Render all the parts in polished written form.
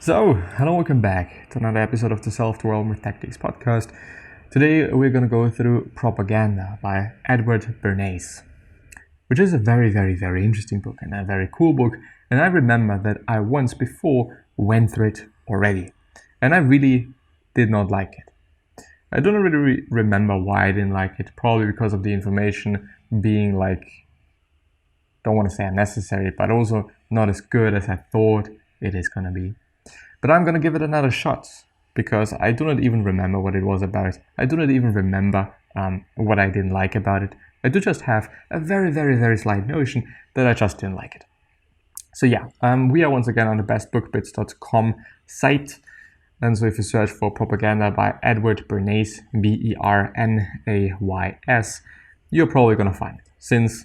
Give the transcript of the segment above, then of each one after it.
So, hello, welcome back to another episode of the Self-Development Tactics podcast. Today we're going to go through Propaganda by Edward Bernays, which is a very interesting book and a very cool book. And I remember that I once before went through it already, and I really did not like it. I don't really remember why I didn't like it, probably because of the information being don't want to say unnecessary, but also not as good as I thought it is going to be. But I'm going to give it another shot because I do not even remember what it was about. I do not even remember what I didn't like about it. I do just have a very slight notion that I just didn't like it. So yeah, we are once again on the bestbookbits.com site. And so if you search for Propaganda by Edward Bernays, Bernays, you're probably going to find it. Since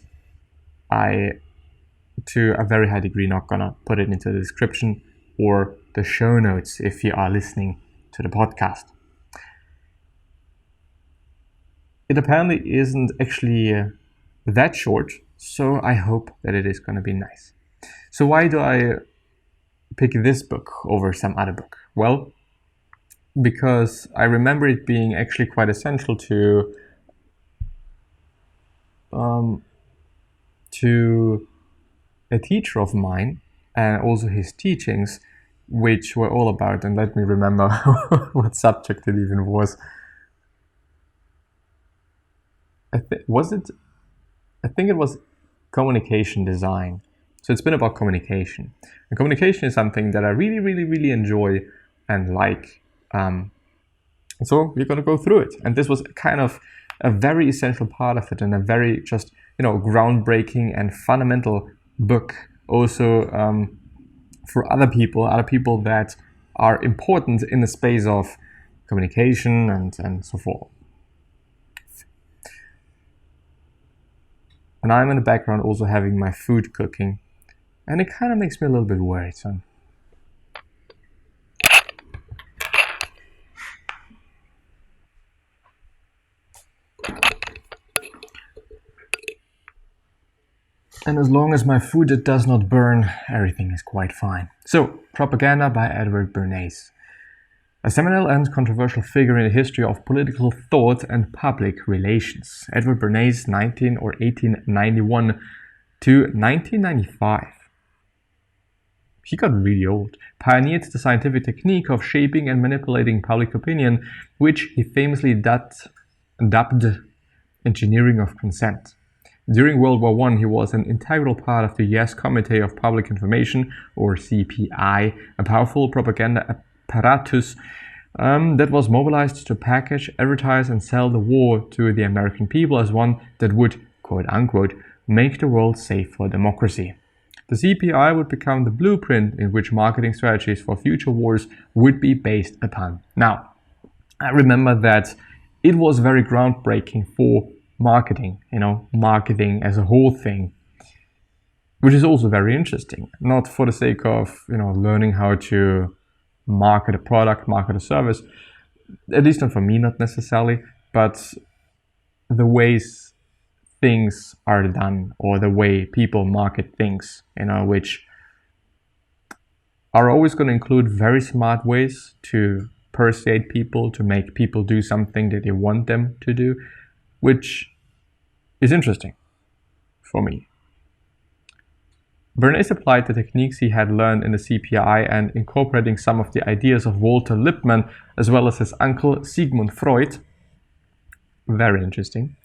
I, to a very high degree, not going to put it into the description or the show notes if you are listening to the podcast. It apparently isn't actually that short, so I hope that it is going to be nice. So why do I pick this book over some other book? Well, because I remember it being actually quite essential to a teacher of mine, and also his teachings, which were all about, and let me remember what subject it even was. I think it was communication design. So it's been about communication. And communication is something that I really enjoy and like. So we're going to go through it. And this was kind of a very essential part of it, and a very just, groundbreaking and fundamental book also for other people that are important in the space of communication and so forth. And I'm in the background also having my food cooking, and it kind of makes me a little bit worried. So. And as long as my food does not burn, everything is quite fine. So, Propaganda by Edward Bernays. A seminal and controversial figure in the history of political thought and public relations. Edward Bernays, 1891 to 1995. He got really old. Pioneered the scientific technique of shaping and manipulating public opinion, which he famously dubbed engineering of consent. During World War I, he was an integral part of the U.S. Committee of Public Information, or CPI, a powerful propaganda apparatus that was mobilized to package, advertise, and sell the war to the American people as one that would, quote-unquote, make the world safe for democracy. The CPI would become the blueprint in which marketing strategies for future wars would be based upon. Now, I remember that it was very groundbreaking for marketing as a whole thing, which is also very interesting. Not for the sake of, learning how to market a product, market a service, at least not for me, not necessarily, but the ways things are done, or the way people market things, which are always going to include very smart ways to persuade people, to make people do something that they want them to do, which is interesting for me. Bernays applied the techniques he had learned in the CPI, and incorporating some of the ideas of Walter Lippmann as well as his uncle Sigmund Freud, very interesting,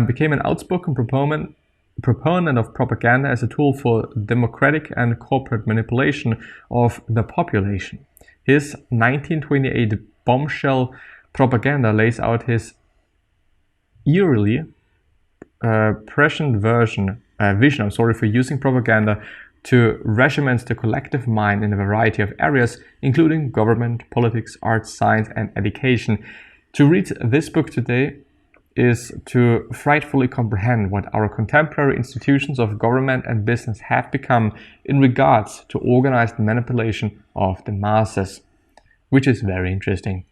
became an outspoken proponent of propaganda as a tool for democratic and corporate manipulation of the population. His 1928 bombshell Propaganda lays out his eerily prescient vision for using propaganda to regiment the collective mind in a variety of areas, including government, politics, arts, science, and education. To read this book today is to frightfully comprehend what our contemporary institutions of government and business have become in regards to organized manipulation of the masses, which is very interesting.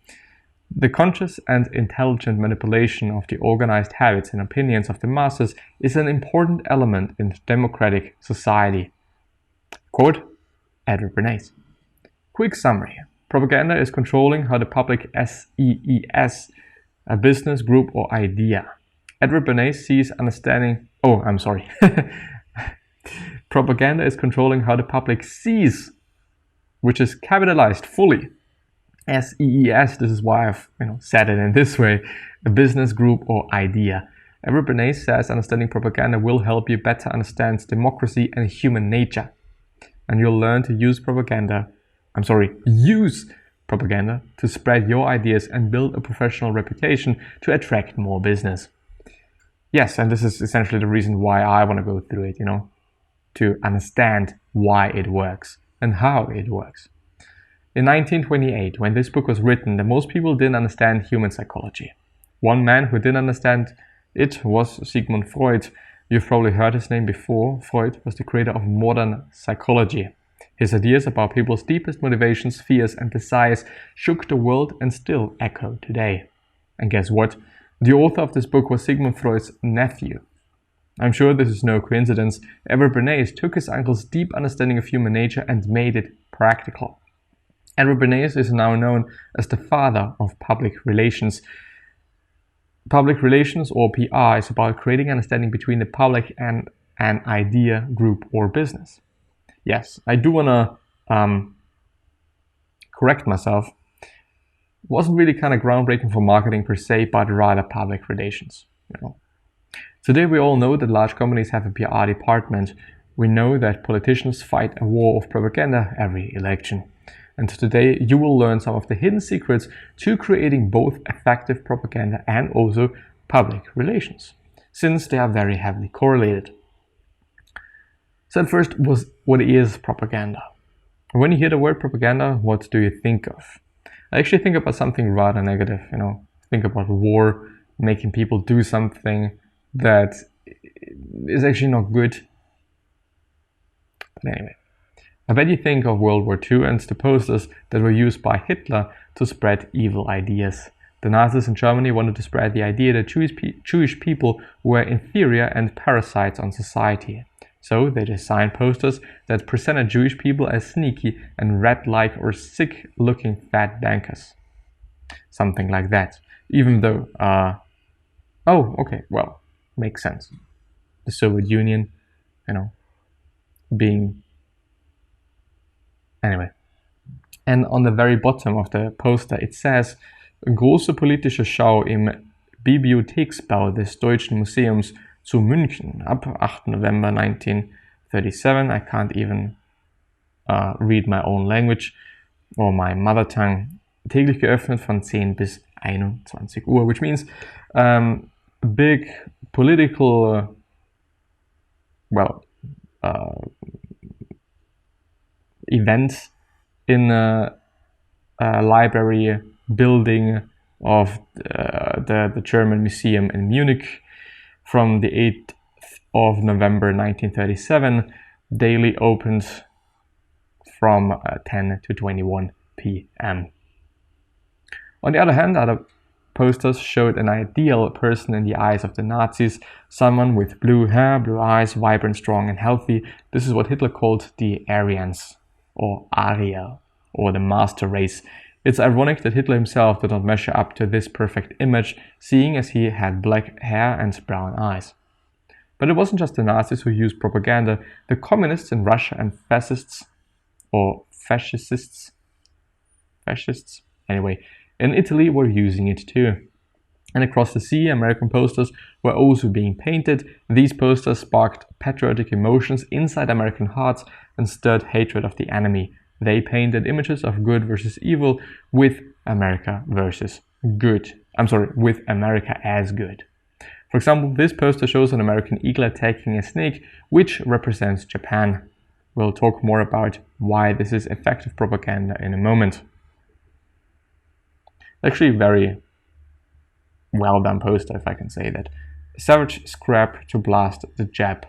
The conscious and intelligent manipulation of the organized habits and opinions of the masses is an important element in democratic society. Quote, Edward Bernays. Quick summary. Propaganda is controlling how the public SEES, a business, group, or idea. Edward Bernays sees understanding... Oh, I'm sorry. Propaganda is controlling how the public sees, which is capitalized fully. SEES, this is why I've said it in this way, a business, group, or idea. Edward Bernays says understanding propaganda will help you better understand democracy and human nature. And you'll learn to use propaganda to spread your ideas and build a professional reputation to attract more business. Yes, and this is essentially the reason why I want to go through it, to understand why it works and how it works. In 1928, when this book was written, the most people didn't understand human psychology. One man who didn't understand it was Sigmund Freud. You've probably heard his name before. Freud was the creator of modern psychology. His ideas about people's deepest motivations, fears, and desires shook the world and still echo today. And guess what? The author of this book was Sigmund Freud's nephew. I'm sure this is no coincidence. Edward Bernays took his uncle's deep understanding of human nature and made it practical. Edward Bernays is now known as the father of public relations. Public relations, or PR, is about creating understanding between the public and an idea, group, or business. Yes, I do want to correct myself. It wasn't really kind of groundbreaking for marketing per se, but rather public relations. Today we all know that large companies have a PR department. We know that politicians fight a war of propaganda every election. And today you will learn some of the hidden secrets to creating both effective propaganda and also public relations, since they are very heavily correlated. So at first, what is propaganda? When you hear the word propaganda, what do you think of? I actually think about something rather negative, think about war, making people do something that is actually not good. But anyway, I bet you think of World War II and the posters that were used by Hitler to spread evil ideas. The Nazis in Germany wanted to spread the idea that Jewish people were inferior and parasites on society. So they designed posters that presented Jewish people as sneaky and rat-like or sick-looking fat bankers. Something like that. Even though, oh, okay, well, makes sense. The Soviet Union, being... Anyway. And on the very bottom of the poster it says, Große politische Schau im Bibliotheksbau des Deutschen Museums zu München ab 8 November 1937. I can't even read my own language or my mother tongue. Täglich geöffnet von 10 bis 21 Uhr, which means big political, events in a library building of the German Museum in Munich from the 8th of November 1937, daily opened from 10 to 21 p.m. On the other hand, other posters showed an ideal person in the eyes of the Nazis, someone with blue hair, blue eyes, vibrant, strong, and healthy. This is what Hitler called the Aryans, or Ariel, or the master race. It's ironic that Hitler himself did not measure up to this perfect image, seeing as he had black hair and brown eyes. But it wasn't just the Nazis who used propaganda. The communists in Russia and fascists, anyway, in Italy were using it too. And across the sea, American posters were also being painted. These posters sparked patriotic emotions inside American hearts and stirred hatred of the enemy. They painted images of good versus evil with America versus good. With America as good. For example, this poster shows an American eagle attacking a snake, which represents Japan. We'll talk more about why this is effective propaganda in a moment. Actually, very well done poster, if I can say that. Savage scrap to blast the Jap.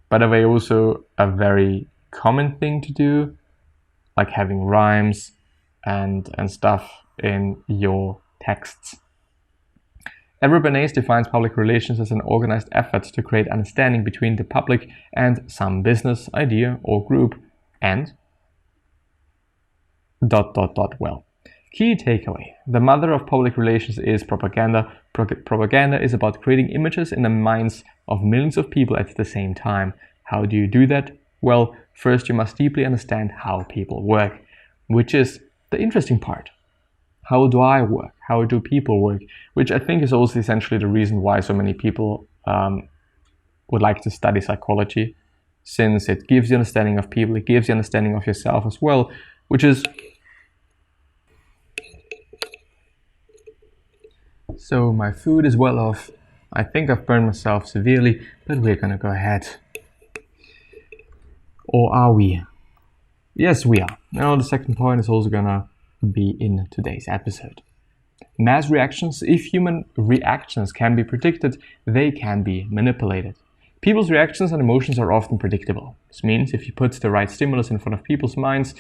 By the way, also a very common thing to do, like having rhymes and stuff in your texts. Edward Bernays defines public relations as an organized effort to create understanding between the public and some business, idea, or group, and Well. Key takeaway. The mother of public relations is propaganda. Propaganda is about creating images in the minds of millions of people at the same time. How do you do that? Well, first you must deeply understand how people work, which is the interesting part. How do I work? How do people work? Which I think is also essentially the reason why so many people would like to study psychology, since it gives you understanding of people, it gives you understanding of yourself as well, which is... So my food is well off. I think I've burned myself severely, but we're gonna go ahead. Or are we? Yes, we are. Now the second point is also gonna be in today's episode. Mass reactions. If human reactions can be predicted, they can be manipulated. People's reactions and emotions are often predictable. This means if you put the right stimulus in front of people's minds,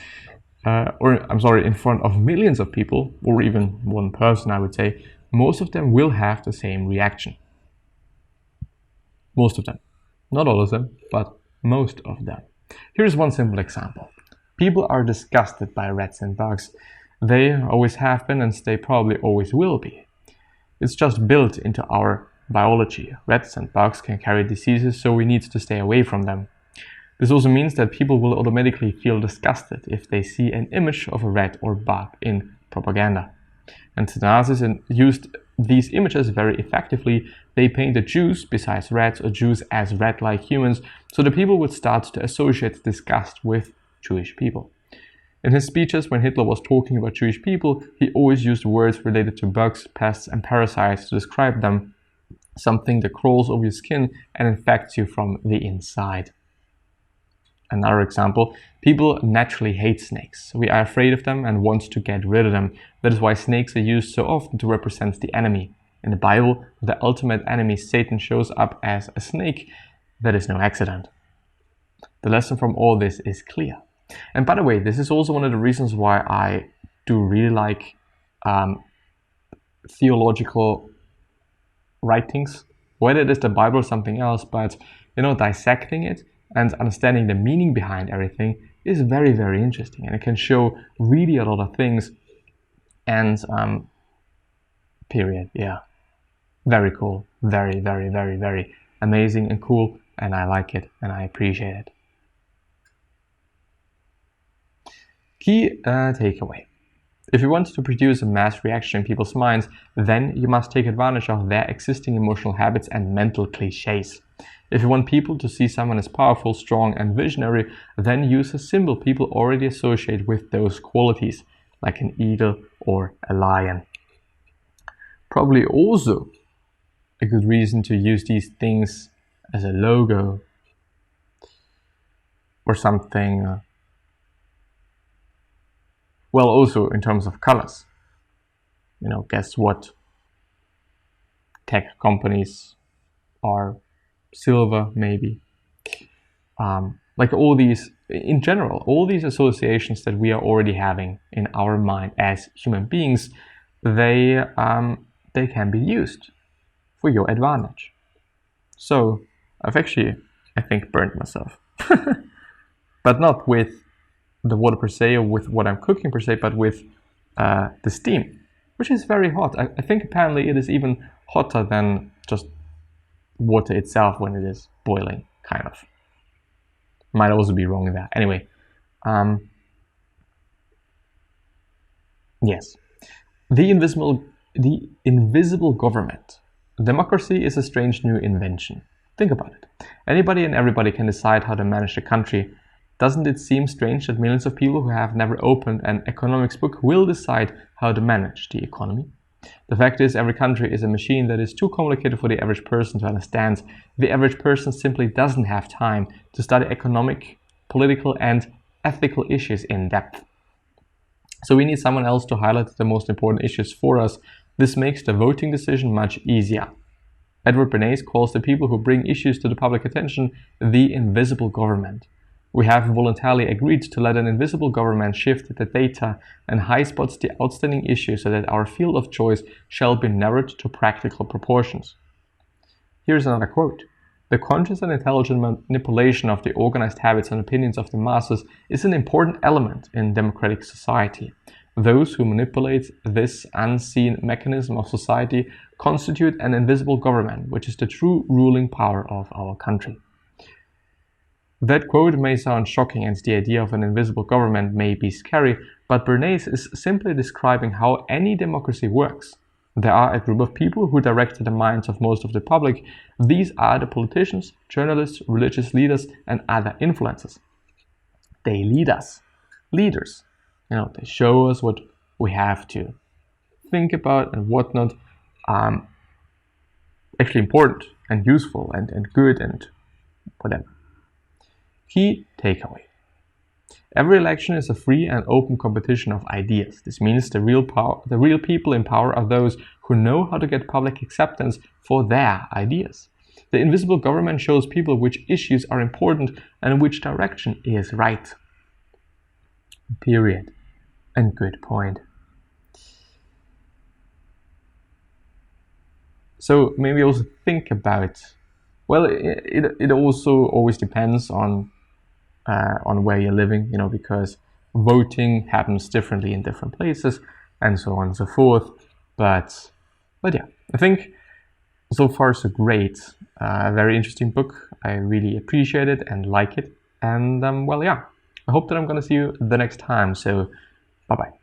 in front of millions of people, or even one person, I would say, most of them will have the same reaction. Most of them. Not all of them, but most of them. Here's one simple example. People are disgusted by rats and bugs. They always have been, and they probably always will be. It's just built into our biology. Rats and bugs can carry diseases, so we need to stay away from them. This also means that people will automatically feel disgusted if they see an image of a rat or bug in propaganda. And the Nazis used these images very effectively. They painted Jews, besides rats, or Jews as rat-like humans, so the people would start to associate disgust with Jewish people. In his speeches, when Hitler was talking about Jewish people, he always used words related to bugs, pests, and parasites to describe them, something that crawls over your skin and infects you from the inside. Another example, people naturally hate snakes. We are afraid of them and want to get rid of them. That is why snakes are used so often to represent the enemy. In the Bible, the ultimate enemy, Satan, shows up as a snake. That is no accident. The lesson from all this is clear. And by the way, this is also one of the reasons why I do really like theological writings, whether it is the Bible or something else, but dissecting it and understanding the meaning behind everything is very, very interesting, and it can show really a lot of things. And period. Yeah, very cool, very, very, very, very amazing and cool, and I like it and I appreciate it. Key takeaway. If you want to produce a mass reaction in people's minds, then you must take advantage of their existing emotional habits and mental cliches. If you want people to see someone as powerful, strong, and visionary, then use a symbol people already associate with those qualities, like an eagle or a lion. Probably also a good reason to use these things as a logo or something. Well, also in terms of colors. Guess what? Tech companies are silver, maybe. Like all these, in general, all these associations that we are already having in our mind as human beings, they can be used for your advantage. So I've actually, I think, burned myself. But not with the water per se or with what I'm cooking per se, but with the steam, which is very hot. I think apparently it is even hotter than just water itself when it is boiling, kind of. Might also be wrong in that. Anyway, yes. The invisible government. Democracy is a strange new invention. Think about it. Anybody and everybody can decide how to manage the country. Doesn't it seem strange that millions of people who have never opened an economics book will decide how to manage the economy? The fact is, every country is a machine that is too complicated for the average person to understand. The average person simply doesn't have time to study economic, political, and ethical issues in depth. So we need someone else to highlight the most important issues for us. This makes the voting decision much easier. Edward Bernays calls the people who bring issues to the public attention the invisible government. We have voluntarily agreed to let an invisible government shift the data and high-spots the outstanding issues so that our field of choice shall be narrowed to practical proportions. Here's another quote. The conscious and intelligent manipulation of the organized habits and opinions of the masses is an important element in democratic society. Those who manipulate this unseen mechanism of society constitute an invisible government, which is the true ruling power of our country. That quote may sound shocking, and the idea of an invisible government may be scary, but Bernays is simply describing how any democracy works. There are a group of people who direct the minds of most of the public. These are the politicians, journalists, religious leaders, and other influencers. They lead us, leaders. They show us what we have to think about and whatnot. Actually important and useful and good and whatever. Key takeaway. Every election is a free and open competition of ideas. This means the real people in power are those who know how to get public acceptance for their ideas. The invisible government shows people which issues are important and which direction is right. Period. And good point. So maybe also think about, well, it also always depends on where you're living, because voting happens differently in different places and so on and so forth. But yeah, I think so far so great. Very interesting book. I really appreciate it and like it. And well, yeah, I hope that I'm going to see you the next time. So bye-bye.